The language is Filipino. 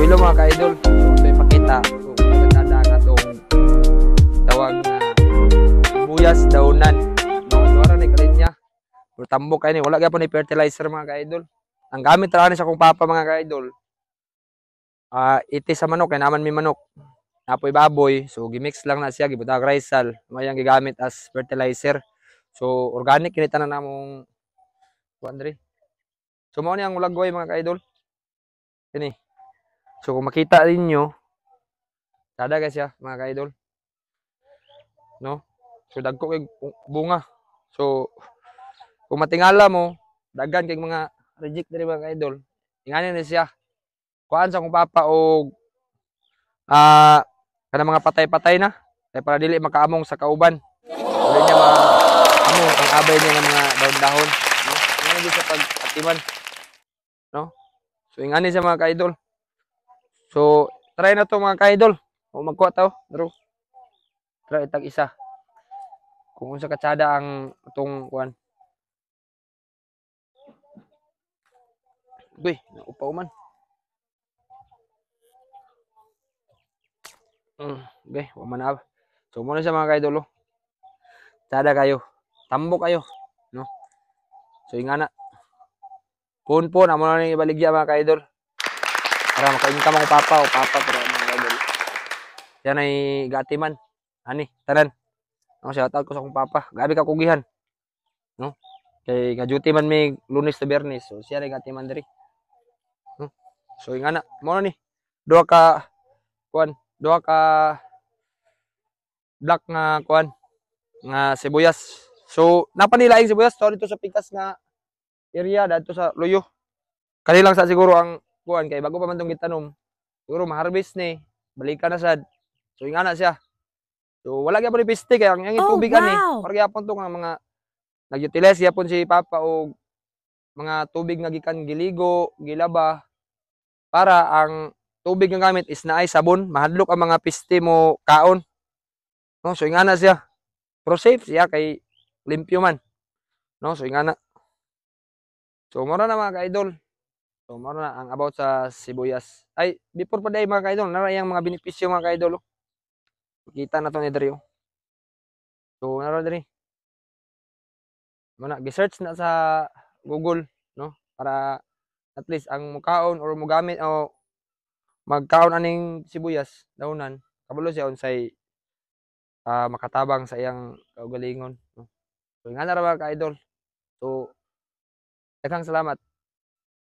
hello mga ka-idol. So ipakita kung maganda nga itong tawag na sibuyas daunan. No, wala ni kalinya. Pero tambok kayo ni, wala ka po ni fertilizer mga ka-idol. Ang gamit talaga sa kong papa mga ka-idol. Iti sa manok, kaya naman may manok. Napoy baboy, so gimix lang na siya, gibutag raisal. Mayang gigamit as fertilizer. So organic kinita na namong kuandre. So mao ni ang ulagway mga ka-idol. Ini. So kung makita ninyo, tada ka siya mga ka-idol. No? So dagko kay bunga. So kung matingala mo, dagan kay mga reject diri mga ka-idol. Ingani ni siya. Kuan sa kong papa og kana mga patay-patay na kay para dili makaamong sa kauban. Dili niya maamong ang abay niya ng mga dahon-dahon, no? Ingani sa pag-atiman, no? So ingani sa mga ka-idol. So try na to mga ka-idol. O magkuha taw, daro. Try itag isa. Kung unsa katsada ang itong kuan. Uy, naupaw man. Okay, wala. So muna siya mga ka-idol. Tsada kayo. Tambok kayo, no? So ingana. Pun amo na ni ibaligya mga ka-idol. Para maka-income ang papa o papa pero mga ka-idol. Yan ay gatiman. Ani, tanan. Ako shout out ko sa akong papa. Gabi ka kugihan. No? Kay nga duty man may Lunes to Biyernes. So siya rin gatiman diri. No? So ingana, mo na ni. Duha ka black nga kuan nga sibuyas. So napanilaing sibuyas to dito sa pikas nga area dito sa Loyo. Kani lang sa siguro ang kuan kay bago pa man tong gitanom. Siguro ma-harvest ni, balikan na sad. So ingana siya. So wala gyapon ni piste kay ang tubig ani. Para gyapon to nga mga nag-utilize gyapon si papa og mga tubig nga gikan giligo, gilaba para ang tubig nga gamit is naay sabon, mahadlok ang mga piste mo kaon. No, so ingana siya. Pero safe siya kay limpyo man. No, so ingana. So mura na mga ka-idol. So mura na ang about sa sibuyas. Ay, before pa day mga ka-idol, nara yang mga benepisyo mga ka-idol. Kita na to ni Dario. So nara diri. Muna gi-search na sa Google, no? Para at least ang mukaon or mogamit o magkaon aning sibuyas daunan, kabalo siya unsay makatabang sa iyang kaugalingon, no? So ingana ra mga ka-idol. So daghang salamat.